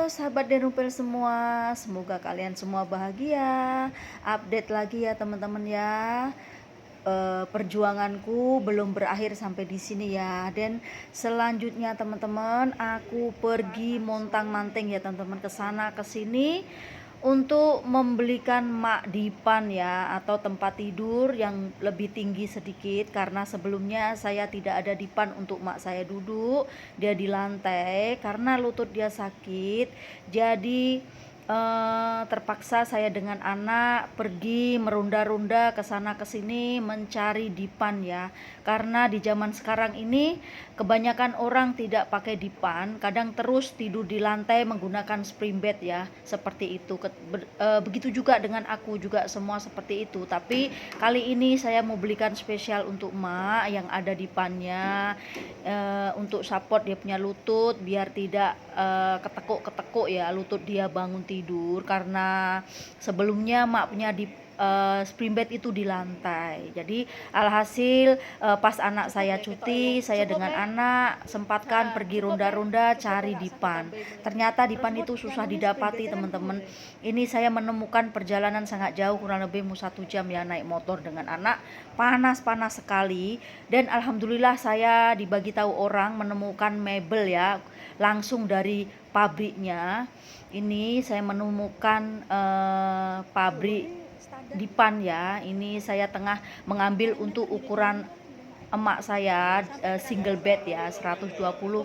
sahabat Denupel semua, semoga kalian semua bahagia. Update lagi ya teman-teman ya. Perjuanganku belum berakhir sampai di sini ya. Dan selanjutnya teman-teman, aku pergi montang-manting ya teman-teman, ke sana ke sini untuk membelikan mak dipan ya, atau tempat tidur yang lebih tinggi sedikit, karena sebelumnya saya tidak ada dipan untuk mak saya duduk, dia di lantai karena lutut dia sakit. Jadi terpaksa saya dengan anak pergi meronda-ronda ke sana ke sini mencari dipan ya, karena di zaman sekarang ini kebanyakan orang tidak pakai dipan, kadang terus tidur di lantai menggunakan spring bed ya, seperti itu. Begitu juga dengan aku juga, semua seperti itu. Tapi kali ini saya mau belikan spesial untuk mak yang ada dipannya, untuk support dia punya lutut biar tidak ketekuk-ketekuk ya lutut dia bangun tidur, karena sebelumnya mak punya di spring bed itu di lantai. Jadi alhasil pas anak saya cuti, saya dengan anak sempatkan pergi ronda-ronda cari dipan. Ternyata dipan itu susah didapati teman-teman. Ini saya menemukan perjalanan sangat jauh, kurang lebih 1 jam ya naik motor dengan anak, panas-panas sekali. Dan alhamdulillah saya dibagi tahu orang menemukan mebel ya, langsung dari pabriknya. Ini saya menemukan pabrik dipan ya. Ini saya tengah mengambil untuk ukuran emak saya, single bed ya, 120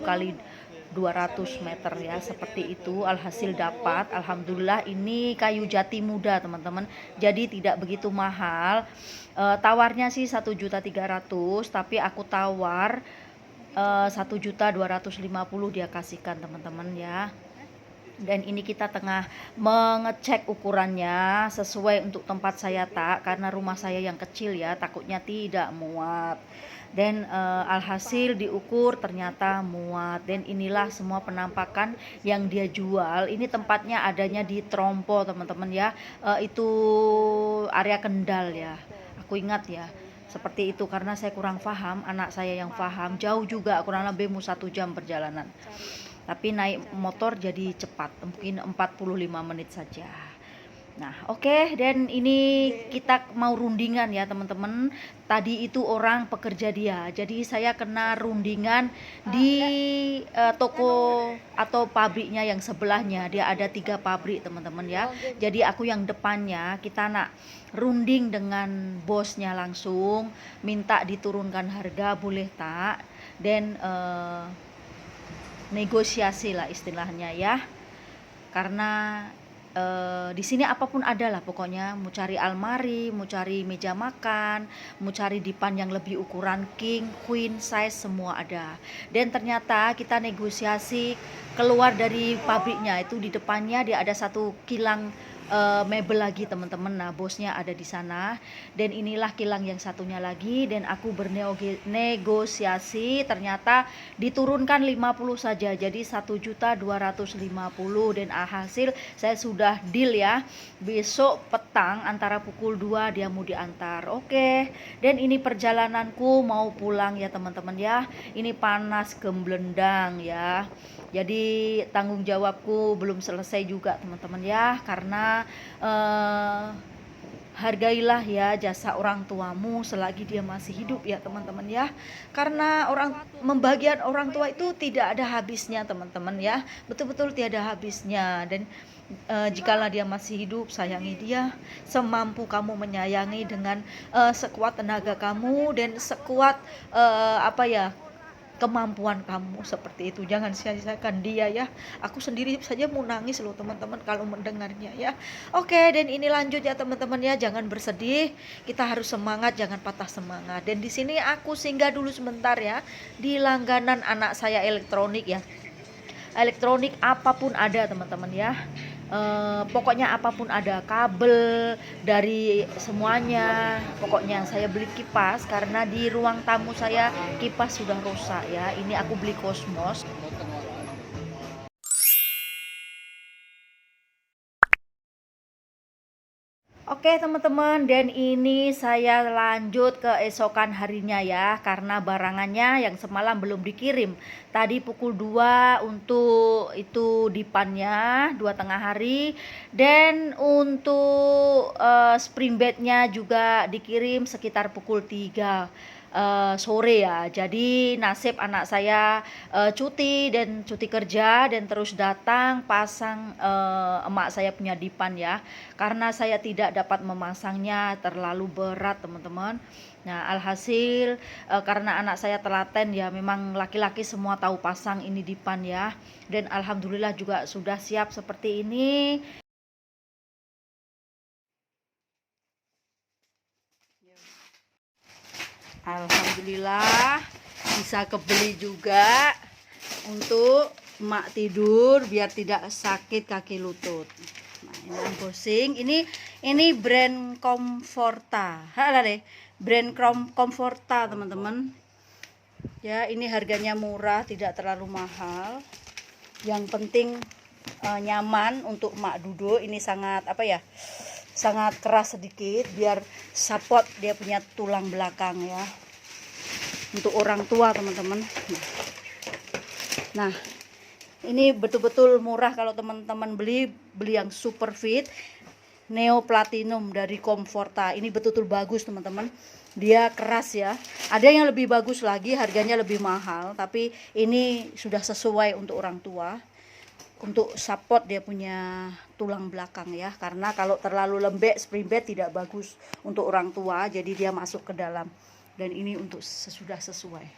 kali 200 meter ya, seperti itu. Alhasil dapat, alhamdulillah. Ini kayu jati muda teman-teman, jadi tidak begitu mahal. Tawarnya sih 1.300.000, tapi aku tawar 1.250.000 dia kasihkan teman-teman ya. Dan ini kita tengah mengecek ukurannya sesuai untuk tempat saya tak, karena rumah saya yang kecil ya, takutnya tidak muat. Dan alhasil diukur ternyata muat. Dan inilah semua penampakan yang dia jual. Ini tempatnya adanya di Trompo teman-teman ya, itu area Kendal ya, aku ingat ya seperti itu, karena saya kurang paham, anak saya yang paham. Jauh juga, kurang lebih 1 jam perjalanan, tapi naik motor jadi cepat, mungkin 45 menit saja. Nah oke, dan ini kita mau rundingan ya teman-teman. Tadi itu orang pekerja dia, jadi saya kena rundingan di toko atau pabriknya yang sebelahnya. Dia ada 3 pabrik teman-teman ya, jadi aku yang depannya. Kita nak runding dengan bosnya langsung, minta diturunkan harga boleh tak, dan negosiasi lah istilahnya ya. Karena di sini apapun ada lah pokoknya, mau cari almari, mau cari meja makan, mau cari dipan yang lebih ukuran king, queen size, semua ada. Dan ternyata kita negosiasi keluar dari pabriknya itu, di depannya dia ada satu kilang mebel lagi teman-teman. Nah bosnya ada di sana, dan inilah kilang yang satunya lagi. Dan aku bernegosiasi, ternyata diturunkan 50 saja, jadi 1.250.000. Dan hasil saya sudah deal ya, besok petang antara pukul 2 dia mau diantar. Oke, dan ini perjalananku mau pulang ya teman-teman ya. Ini panas gemblendang ya, jadi tanggung jawabku belum selesai juga teman-teman ya. Karena hargailah ya jasa orang tuamu selagi dia masih hidup ya teman-teman ya. Karena membahagiakan orang tua itu tidak ada habisnya teman-teman ya, betul-betul tiada habisnya. Dan jikalau dia masih hidup, sayangi dia semampu kamu menyayangi, dengan sekuat tenaga kamu dan sekuat kemampuan kamu, seperti itu. Jangan sia-siakan dia ya. Aku sendiri saja mau nangis loh teman-teman kalau mendengarnya ya. Oke, dan ini lanjut ya teman-teman ya, jangan bersedih, kita harus semangat, jangan patah semangat. Dan di sini aku singgah dulu sebentar ya di langganan anak saya, elektronik ya. Elektronik apapun ada teman-teman ya. Pokoknya apapun ada, kabel dari semuanya. Pokoknya saya beli kipas karena di ruang tamu saya kipas sudah rusak ya. Ini aku beli Cosmos. Oke teman-teman, dan ini saya lanjut ke esokan harinya ya, karena barangannya yang semalam belum dikirim. Tadi pukul 2 untuk itu dipannya 2 tengah hari, dan untuk spring bednya juga dikirim sekitar pukul 3 sore ya. Jadi nasib anak saya cuti dan cuti kerja dan terus datang pasang emak saya punya dipan ya, karena saya tidak dapat memasangnya, terlalu berat teman-teman. Nah alhasil karena anak saya telaten ya, memang laki-laki semua tahu pasang ini dipan ya, dan alhamdulillah juga sudah siap seperti ini. Alhamdulillah bisa kebeli juga untuk emak tidur biar tidak sakit kaki lutut. Nah, ini unboxing. Ini brand Comforta. Halah deh, brand Comforta, teman-teman. Ya, ini harganya murah, tidak terlalu mahal. Yang penting nyaman untuk emak duduk. Ini sangat apa ya? Sangat keras sedikit biar support dia punya tulang belakang ya. Untuk orang tua, teman-teman. Nah, ini betul-betul murah kalau teman-teman beli yang super fit Neo Platinum dari Comforta. Ini betul-betul bagus teman-teman, dia keras ya. Ada yang lebih bagus lagi, harganya lebih mahal, tapi ini sudah sesuai untuk orang tua, untuk support dia punya tulang belakang ya, karena kalau terlalu lembek spring bed tidak bagus untuk orang tua, jadi dia masuk ke dalam, dan ini untuk sudah sesuai.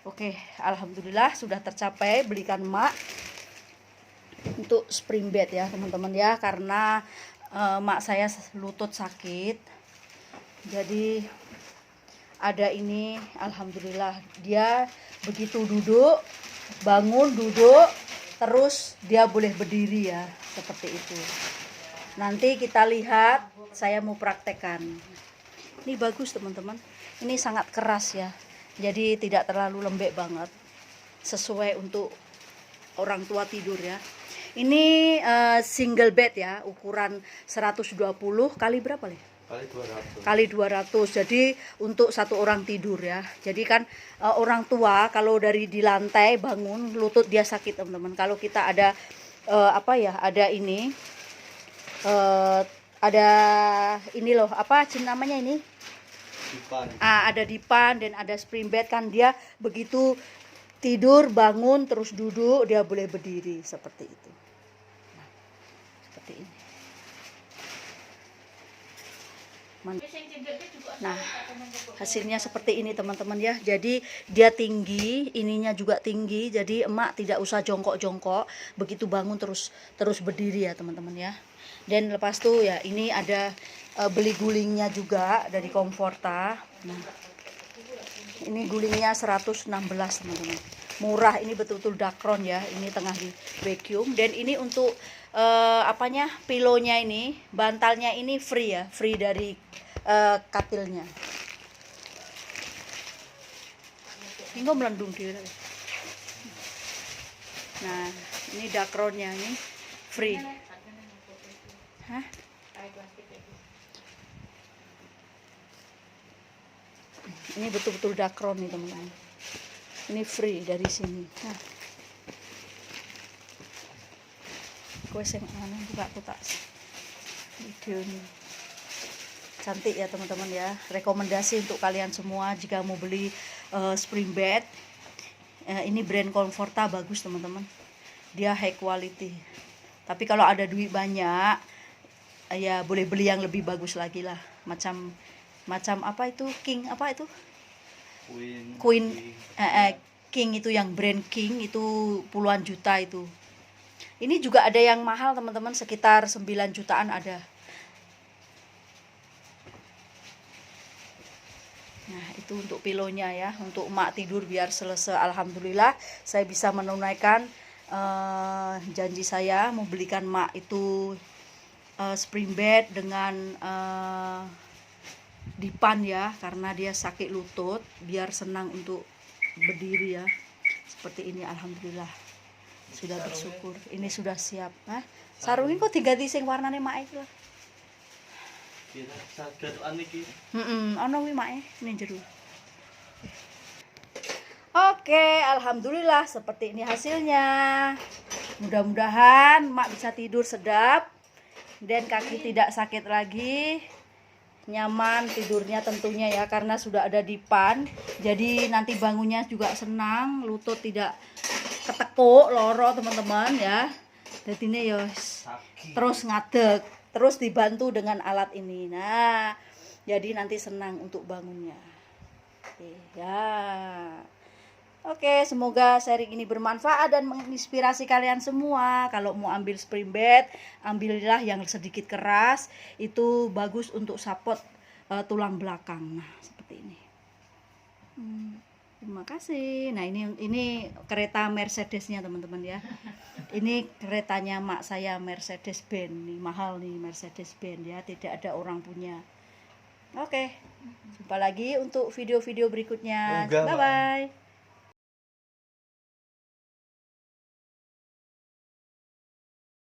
Oke, alhamdulillah sudah tercapai belikan emak untuk spring bed ya teman-teman ya, karena emak saya lutut sakit, jadi ada ini. Alhamdulillah dia begitu duduk, bangun duduk terus dia boleh berdiri ya, seperti itu. Nanti kita lihat, saya mau praktekkan. Ini bagus teman-teman, ini sangat keras ya, jadi tidak terlalu lembek banget, sesuai untuk orang tua tidur ya. Ini single bed ya, ukuran 120 kali berapa nih? Kali 200. Jadi untuk satu orang tidur ya. Jadi kan orang tua kalau dari di lantai bangun lutut dia sakit teman-teman. Kalau kita ada apa ya, ada ini ada ini loh, apa namanya ini? Dipan. Ada dipan dan ada spring bed, kan dia begitu tidur bangun terus duduk dia boleh berdiri seperti itu. Nah, seperti ini. Nah, hasilnya seperti ini teman-teman ya. Jadi dia tinggi, ininya juga tinggi. Jadi emak tidak usah jongkok-jongkok, begitu bangun terus berdiri ya teman-teman ya. Dan lepas tuh ya, ini ada beli gulingnya juga dari Comforta. Nah, ini gulingnya 116 teman-teman. Murah, ini betul-betul dakron ya. Ini tengah di vacuum, dan ini untuk apanya, pilonya ini, bantalnya ini free ya, free dari katilnya. Ini melendung dia. Nah, ini dakronnya ini free. Hah? Ini betul-betul dakron nih teman-teman. Ini free dari sini. Nah, gue sing anu buka aku tak video ini. Cantik ya teman-teman ya. Rekomendasi untuk kalian semua jika mau beli spring bed. Ini brand Comforta bagus teman-teman. Dia high quality. Tapi kalau ada duit banyak, ya boleh beli yang lebih bagus lagi lah. Macam apa itu, King apa itu? King itu, yang brand King itu puluhan juta itu. Ini juga ada yang mahal teman-teman, sekitar 9 jutaan ada. Nah, itu untuk pilonya ya, untuk emak tidur biar selesai. Alhamdulillah saya bisa menunaikan janji saya mau belikan emak itu spring bed dengan dipan ya, karena dia sakit lutut, biar senang untuk berdiri ya. Seperti ini, alhamdulillah sudah bersyukur. Ini sudah siap. Nah, sarungnya kok diganti sing warnane mak iki lho. Kira saged iki. Ono kuwi make ning jero. Oke, alhamdulillah seperti ini hasilnya. Mudah-mudahan mak bisa tidur sedap dan kaki tidak sakit lagi. Nyaman tidurnya tentunya ya, karena sudah ada dipan. Jadi nanti bangunnya juga senang, lutut tidak ketekuk loro teman-teman ya. Jadi ini ya terus ngadeg, terus dibantu dengan alat ini. Nah, jadi nanti senang untuk bangunnya. Oke, ya. Oke, semoga sharing ini bermanfaat dan menginspirasi kalian semua. Kalau mau ambil spring bed, ambillah yang sedikit keras. Itu bagus untuk support tulang belakang. Nah, seperti ini. Terima kasih. Nah, ini kereta Mercedes-nya teman-teman ya. Ini keretanya mak saya, Mercedes-Benz. Nih mahal nih Mercedes-Benz ya, tidak ada orang punya. Oke. Jumpa lagi untuk video-video berikutnya. Bye bye.